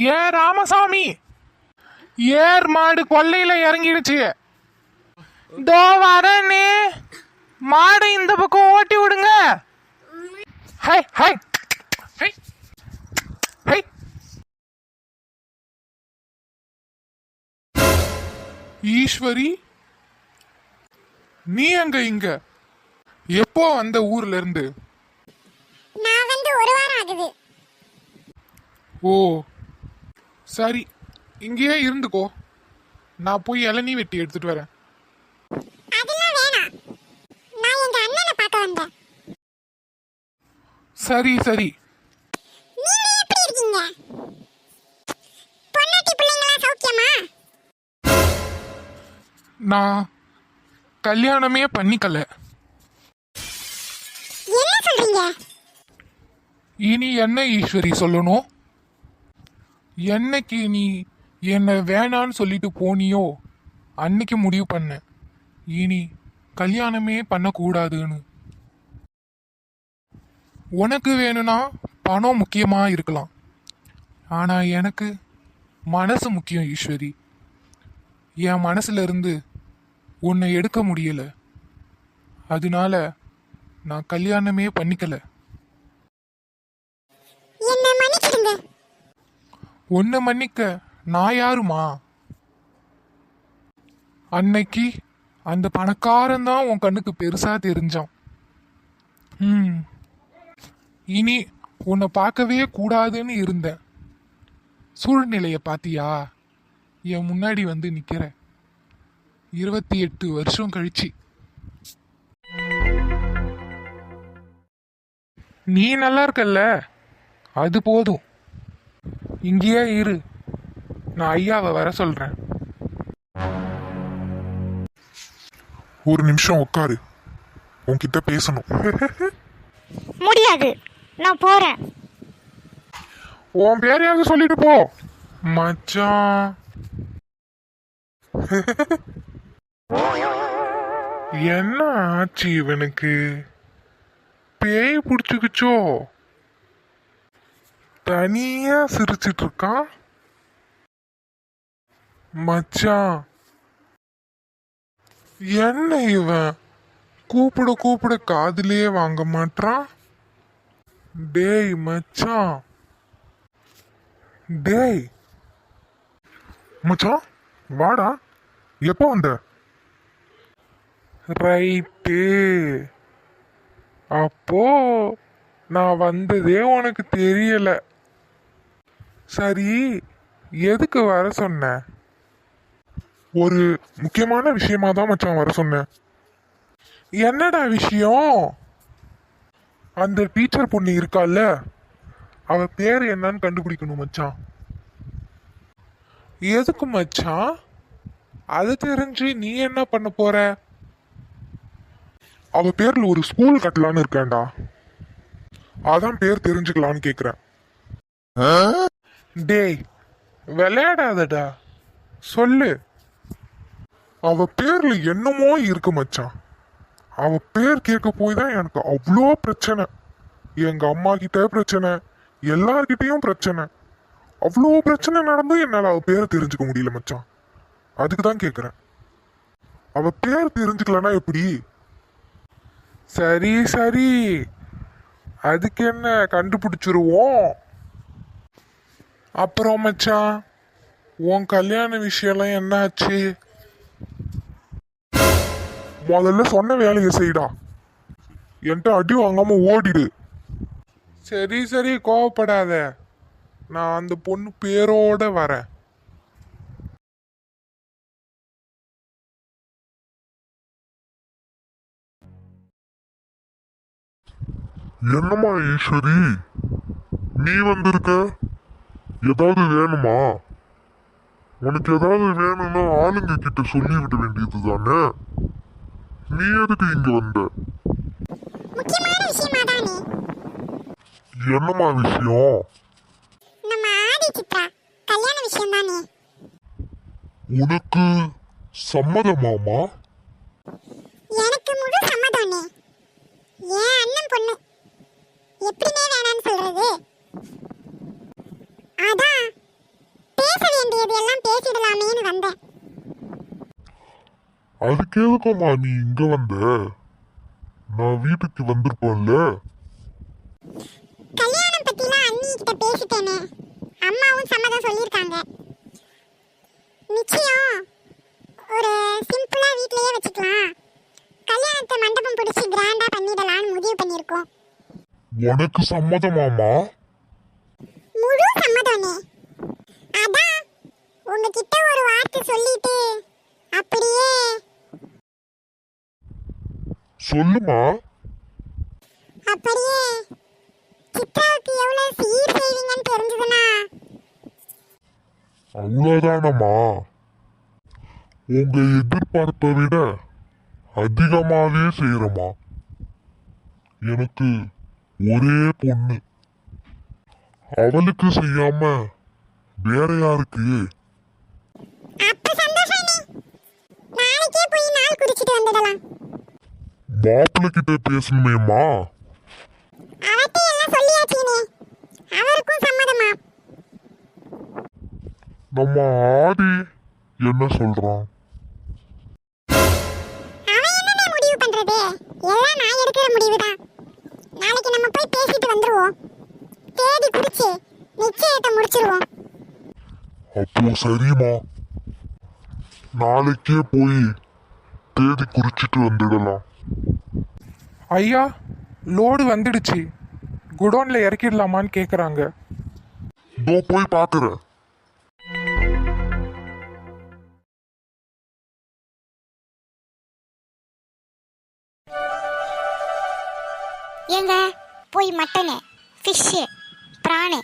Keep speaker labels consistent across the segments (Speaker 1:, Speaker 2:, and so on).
Speaker 1: ஏ ராமசாமி, ஏர் மாடு கொல்லையில இறங்கிடுச்சு. தோ வரனே, மாடு இந்த பக்கம் ஓட்டி விடுங்க. High high high high. Eswari, நீ எங்க இங்க? எப்போ வந்த ஊர்ல இருந்து?
Speaker 2: நான் வந்து ஒரு வாரம் ஆகுது.
Speaker 1: ஓ சரி, இங்கேயே இருந்துக்கோ. நான் போய் இளநீ வெட்டி எடுத்துட்டு வரேன்.
Speaker 2: அதெல்லாம் வேணாம், நான் எங்க அண்ணனை பார்க்க வந்தேன்.
Speaker 1: சரி சரி.
Speaker 2: நீங்க எப்படி இருக்கீங்க? பொன்னாட்டி பிள்ளைங்களா சௌக்கியமா?
Speaker 1: நான் கல்யாணமே பண்ணிக்கல.
Speaker 2: என்ன சொல்றீங்க?
Speaker 1: இனி என்ன ஈஸ்வரி சொல்லணும்? என்னைக்கு நீ என்ன வேணான்னு சொல்லிட்டு போனியோ அன்னைக்கு முடிவு பண்ண இனி கல்யாணமே பண்ணக்கூடாதுன்னு. உனக்கு வேணும்னா பணம் முக்கியமா இருக்கலாம், ஆனா எனக்கு மனசு முக்கியம் ஈஸ்வரி. என் மனசுல இருந்து உன்னை எடுக்க முடியல, அதனால நான் கல்யாணமே பண்ணிக்கல.
Speaker 2: என்ன மன்னிச்சிடுங்க.
Speaker 1: உன்னை மன்னிக்க நான் யாருமா? அன்னைக்கு அந்த பணக்காரன் தான் உன் கண்ணுக்கு பெருசா தெரிஞ்சான். இனி உன்னை பார்க்கவே கூடாதுன்னு இருந்தேன். சூழ்நிலைய பாத்தியா? என் முன்னாடி வந்து நிக்கிற 28 வருஷம் கழிச்சு. நீ நல்லா இருக்கல்ல, அது போதும். இங்கேயே இரு, நான் ஐயாவை வர சொல்றேன்.
Speaker 3: ஒரு நிமிஷம் உட்காரு, உன்கிட்ட பேசணும்.
Speaker 2: முடியாது, நான் போறேன்.
Speaker 1: உன் பேரையாவது சொல்லிட்டு போ மச்சான். என்ன ஆச்சு இவனுக்கு? பேய் பிடிச்சுக்குச்சோ? தனியா சிரிச்சிட்டு இருக்கான். மச்சான், என்ன இவன் கூப்பிட கூப்பிட காதுலயே வாங்க மாட்டான்? டேய் மச்சான், டேய் மச்சான், வாடா. எப்போ வந்த? ரைட்டு, அப்போ நான் வந்ததே உனக்கு தெரியல. சரி, எதுக்கு வர சொன்ன? ஒரு முக்கியமான விஷயமா தான் மச்சான் வர சொன்னேன். என்னடா விஷயம்? அந்த டீச்சர் பொண்ணு இருக்கால, அவ பேர் என்னன்னு கண்டுபிடிக்கணும் மச்சான். எதுக்கு மச்சான்? அது தெரிஞ்சு நீ என்ன பண்ண போற? அவ பேர்ல ஒரு ஸ்கூல் கட்டலான்னு இருக்கேன்டா, அதான் பேர் தெரிஞ்சுக்கலான்னு கேக்குறேன். டேய் விளையாடாதடா, சொல்லு. அவ பேர்ல என்னமோ இருக்கு மச்சான். அவ பேர் கேட்க போய் தான் எனக்கு அவ்வளோ பிரச்சனை. எங்க அம்மா கிட்ட பிரச்சனை, எல்லார்கிட்டையும் பிரச்சனை. அவ்வளோ பிரச்சனை நடந்தும் என்னால அவ பேரை தெரிஞ்சுக்க முடியல மச்சான். அதுக்கு தான் கேக்குறேன், அவ பேர் தெரிஞ்சுக்கலன்னா எப்படி? சரி சரி, அதுக்கு என்ன, கண்டுபிடிச்சிருவோம். அப்புறம் மச்சான், உன் கல்யாண விஷயம்லாம் என்ன ஆச்சு? முதல்ல சொன்ன வேலையை செய்டா, என்கிட்ட அடி வாங்காம ஓடிடு. சரி சரி, கோவப்படாத, நான் அந்த பொண்ணு பேரோட வரேன்.
Speaker 3: என்னம்மா ஈஸ்வரி, நீ வந்திருக்க? ஏதாவது வேணுமா? உனக்கு ஏதாவது வேணும்னா ஆளுங்க கிட்ட சொல்லிவிட வேண்டியது தானே. நீ எதுக்கு இங்க வந்த?
Speaker 2: முக்கியமான விஷயமா தானே.
Speaker 3: என்னம்மா விஷயம்?
Speaker 2: நம்ம ஆதி சித்ரா கல்யாண விஷயம் தானே.
Speaker 3: உனக்கு சம்மதமாமா?
Speaker 2: எனக்கு முழு சம்மதம்னே. ஏன் அண்ணன் பொண்ணு எப்படினே வேணான்னு சொல்றது? அதான் வேண்டியது எல்லாம் பேசிடலாமேன்னு வந்தேன்.
Speaker 3: அதுக்கு எதுக்குமா நீ இங்க வந்த? நான் வீட்டுக்கு வந்திருப்பேன்ல.
Speaker 2: கல்யாணம் பத்திலாம் அண்ணி கிட்ட பேசிட்டேனே, அம்மாவும் சம்மதம் சொல்லியிருக்காங்க. நிச்சயம் ஒரு சிம்பிளா வீட்லயே வச்சுக்கலாம், கல்யாணத்தை மண்டபம் பிடிச்சி கிராண்டா பண்ணிடலாம்னு முடிவு பண்ணியிருக்கோம்.
Speaker 3: உனக்கு சம்மதமாமா?
Speaker 2: முழு சம்மதம்னே. அதான் உங்ககிட்ட ஒரு வார்த்தை சொல்லிட்டு அப்படியே.
Speaker 3: சொல்லுமா.
Speaker 2: அப்படியே சித்ராவுக்கு எவ்வளவு சீர் செய்வீங்கன்னு தெரிஞ்சதுன்னா.
Speaker 3: அவ்வளோதானம்மா. உங்க எதிர்பார்ப்பை விட அதிகமாவே செய்யறமா. எனக்கு ஒரே பொண்ணு, அவளுக்கு செய்யாம வேற யாருக்கு?
Speaker 2: அப்ப சந்தோஷம் நீ. நாளைக்கே போய் நாள் குறிச்சிட்டு வந்துடலாம்.
Speaker 3: மாப்பிள்ளை கிட்ட பேசணுமேம்மா.
Speaker 2: அவர்கிட்ட எல்லாம் சொல்லியாச்சுனே, அவருக்கும் சம்மதமா.
Speaker 3: நம்ம ஆதி என்ன சொல்றான்?
Speaker 2: அவன் என்னென்ன முடிவு பண்றது? எல்லாம் நான் எடுக்கிற முடிவுதான். நாளைக்கு நம்ம போய் பேசிட்டு வந்துருவோம். தேதி குறிச்சு நிச்சயத்தை முடிச்சிருவோம்.
Speaker 3: அப்போ சரிம்மா, நாளைக்கே போய் தேதி குறிச்சிட்டு வந்துடலாம்.
Speaker 1: ஐயா, லோடு வந்துடுச்சு, குடோன்ல இறக்கிடலாமான்னு கேக்குறாங்க.
Speaker 3: இதோ போய் பாக்குறேன்.
Speaker 2: ஏங்க போய் மட்டனு, ஃபிஷ்ஷு, பிரானு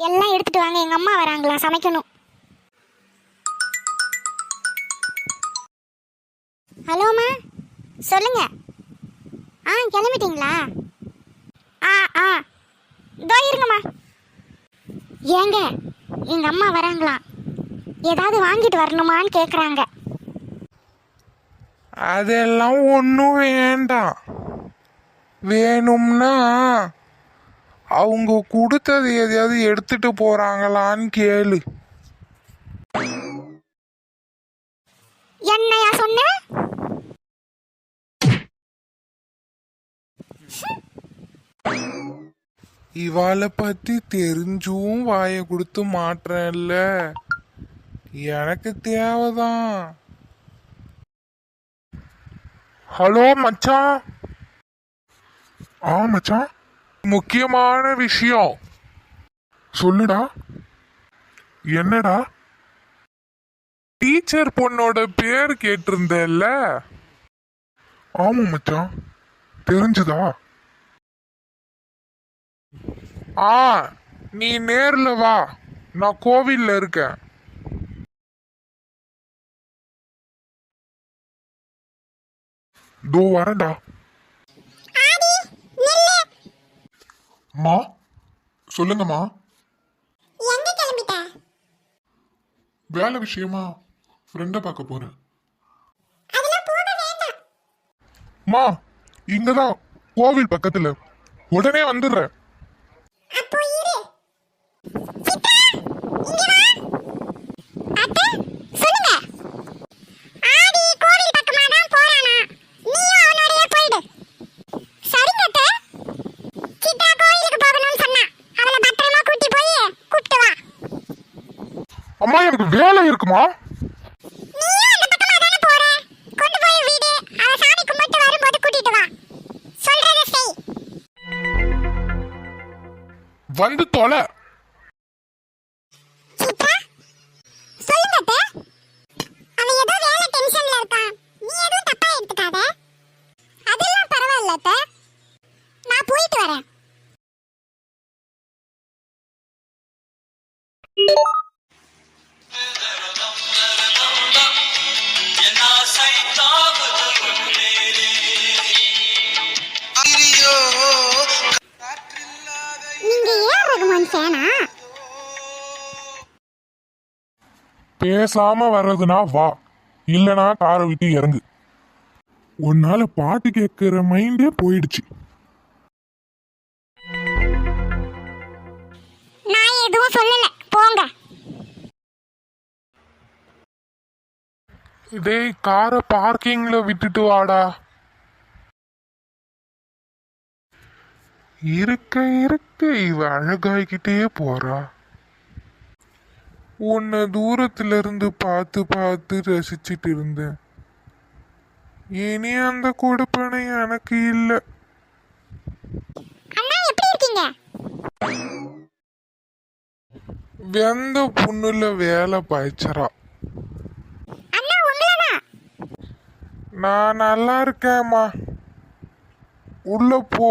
Speaker 2: எல்லாம் எடுத்துட்டு வாங்க. எங்க அம்மா வராங்களா, சமைக்கணும். ஹலோம்மா, சொல்லுங்க. கிளம்பிட்டீங்களா? ஆ இதோ இருங்கம்மா. ஏங்க எங்க அம்மா வராங்களா, ஏதாவது வாங்கிட்டு வரணுமான்னு கேக்குறாங்க.
Speaker 1: அதெல்லாம் ஒன்றும் வேண்டாம். வேணும்னா அவங்க கொடுத்தது எதையாவது எடுத்துட்டு போறாங்களான்னு கேளு.
Speaker 2: என்னையா சொன்ன?
Speaker 1: இவாளை பத்தி தெரிஞ்சும் வாயை கொடுத்து மாற்றேன்ல, எனக்கு தேவைதான். ஹலோ மச்சான்.
Speaker 3: மச்சான்,
Speaker 1: முக்கியமான விஷயம்.
Speaker 3: சொல்லுடா. என்னடா?
Speaker 1: டீச்சர் பொண்ணோட பேர் கேட்டிருந்தல்ல?
Speaker 3: ஆமா மச்சான், தெரிஞ்சுதா?
Speaker 1: நீ நேர்ல வா, நான் கோவில்ல இருக்கேன்.
Speaker 3: தோ வரேன்டா. மா, சொல்லுங்கம்மா.
Speaker 2: எங்க கிளம்பிட்ட?
Speaker 3: வேலை விஷயமா ஃப்ரெண்டை பார்க்க போறேன்.
Speaker 2: அதெல்லாம் போக வேண்டாம்.
Speaker 3: மா, இங்கதான் கோவில் பக்கத்துல, உடனே வந்துடுறேன்.
Speaker 2: அப்போ இரு. சித்ரா, இங்க வா. அத்தை, சொல்லுங்க. ஆதி கோவில் பக்கமா தான் போறானா, நீயும் அவனோடயே போயிடு. சரிங்க அத்தை. சித்ரா கோயிலுக்கு போகணும்னு சொன்னா, அவளை பத்திரமா கூட்டி போய் கூப்பிட்டு வா.
Speaker 3: அம்மா, எனக்கு வேலை இருக்குமா.
Speaker 2: நீயும் அந்த பக்கமா தானே போற, கொண்டு போய் வீடு. அவ சாமி கும்பிட்டு வரும்போது கூட்டிட்டு வா. சொல்றத செய்.
Speaker 3: வந்து தொலை.
Speaker 2: சித்ரா, சொல்லுங்க அத்தை. அவன் ஏதோ வேலை டென்ஷன்ல இருக்கான், நீ எதுவும் தப்பா எடுத்துக்காத. அதெல்லாம் பரவாயில்ல அத்தை, நான் போயிட்டு வரேன். நீங்க ஏன் ரகுமான் ஃபேனா?
Speaker 3: பேசாம வர்றதுனா வா, இல்லனா காரை விட்டு இறங்கு. உன்னால பாட்டு கேட்கிற மைண்டே போயிடுச்சு.
Speaker 2: நான் எதுவும் சொல்லல, போங்க.
Speaker 1: டேய் காரை பார்க்கிங்ல விட்டுட்டு வாடா. இருக்க இருக்க இவ அழகாய்கிட்டே போறா. உன்னை தூரத்துல இருந்து பார்த்து பார்த்து ரசிச்சிட்டு இருந்தேன். இனி அந்த கொடுப்பனை எனக்கு இல்லை.
Speaker 2: அண்ணா எப்படி இருக்கீங்க?
Speaker 1: வெந்த புண்ணுல வேலை பாய்ச்சறா.
Speaker 2: அண்ணா உங்களதான்.
Speaker 1: நான் நல்லா இருக்கேம்மா, உள்ள போ.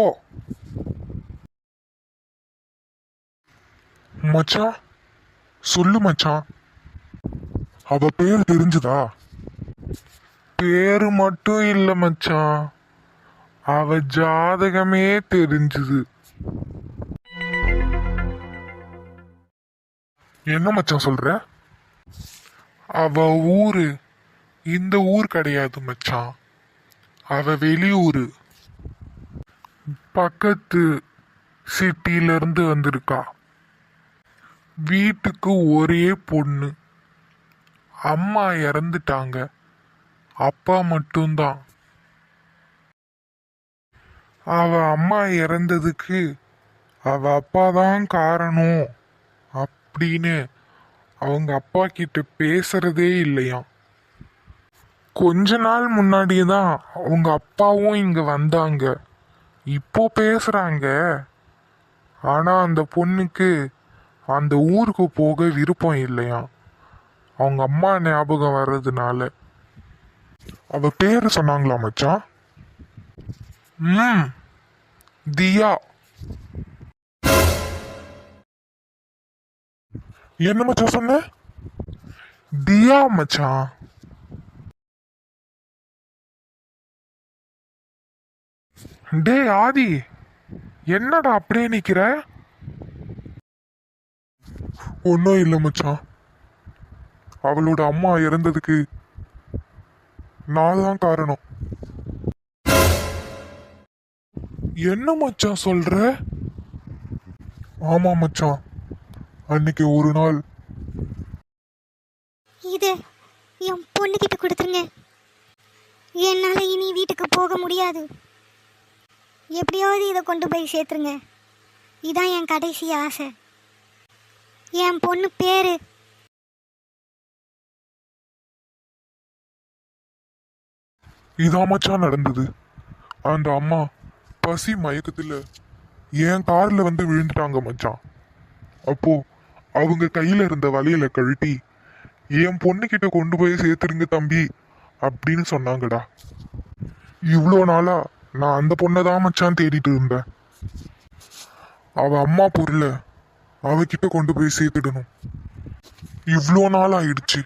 Speaker 1: மச்சான் சொல்லு மச்சான், அவ பேர் தெரிஞ்சுதா? பேரு மட்டும் இல்ல மச்சான், அவ ஜாதகமே தெரிஞ்சுது. என்ன மச்சான் சொல்ற? அவ ஊரு இந்த ஊர் கிடையாது மச்சான், அவ வெளியூரு, பக்கத்து சிட்டில இருந்து வந்திருக்கா. வீட்டுக்கு ஒரே பொண்ணு, அம்மா இறந்துட்டாங்க, அப்பா மட்டும்தான். அவ அம்மா இறந்ததுக்கு அவ அப்பா தான் காரணம் அப்படின்னு அவங்க அப்பா கிட்ட பேசுறதே இல்லையாம். கொஞ்ச நாள் முன்னாடி தான் அவங்க அப்பாவும் இங்க வந்தாங்க, இப்போ பேசுறாங்க. ஆனா அந்த பொண்ணுக்கு அந்த ஊருக்கு போக விருப்பம் இல்லையாம், அவங்க அம்மா ஞாபகம் வர்றதுனால. அவ பேரு சொன்னாங்களா மச்சான்? தியா. என்ன மச்சான் சொன்ன? தியா மச்சான். டே ஆதி, என்னடா அப்படியே நிக்கிற? ஒன்னும் இல்லை மச்சான், அவளோட அம்மா இறந்ததுக்கு நான் தான் காரணம். என்ன மச்சான் சொல்ற? ஆமா மச்சான், அன்னைக்கு ஒரு நாள்.
Speaker 2: இது என் பொண்ணுகிட்ட கொடுத்துருங்க. என்னால இனி வீட்டுக்கு போக முடியாது. எப்படியாவது இதை கொண்டு போய் சேர்த்துருங்க. இதான் என் கடைசி ஆசை. என் பொண்ணு பேரு.
Speaker 1: இதான் மச்சான் நடந்தது. அந்த அம்மா பசி மயக்கத்துல என் கார்ல வந்து விழுந்துட்டாங்க மச்சான். அப்போ அவங்க கையில இருந்த வளையல கழட்டி என் பொண்ணுகிட்ட கொண்டு போய் சேர்த்துருங்க தம்பி அப்படின்னு சொன்னாங்கடா. இவ்வளோ நாளா நான் அந்த பொண்ணை தான் மச்சான் தேடிட்டு இருந்தேன். அவ அம்மா பொருளை அவகிட்ட கொண்டு போய் சேர்த்துடணும். இவ்வளோ நாள் ஆயிடுச்சு,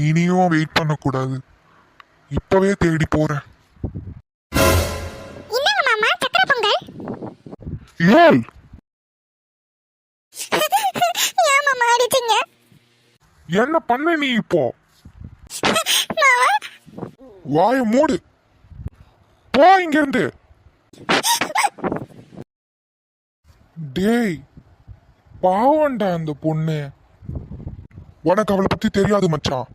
Speaker 1: இனியும் வெயிட் பண்ணக்கூடாது. இப்பவே தேடி போறேன்.
Speaker 2: என்னங்க மாமா, சக்கரை பொங்கல்.
Speaker 1: ஏய்,
Speaker 2: ஏன் மாமா அடிச்சீங்க?
Speaker 1: என்ன பண்ண நீ இப்போ?
Speaker 2: மாமா
Speaker 1: வாய மூடு, போ இங்க இருந்து. டேய் பாவண்டா அந்த பொண்ணு, உனக்கு அவளை பத்தி தெரியாது மச்சான்.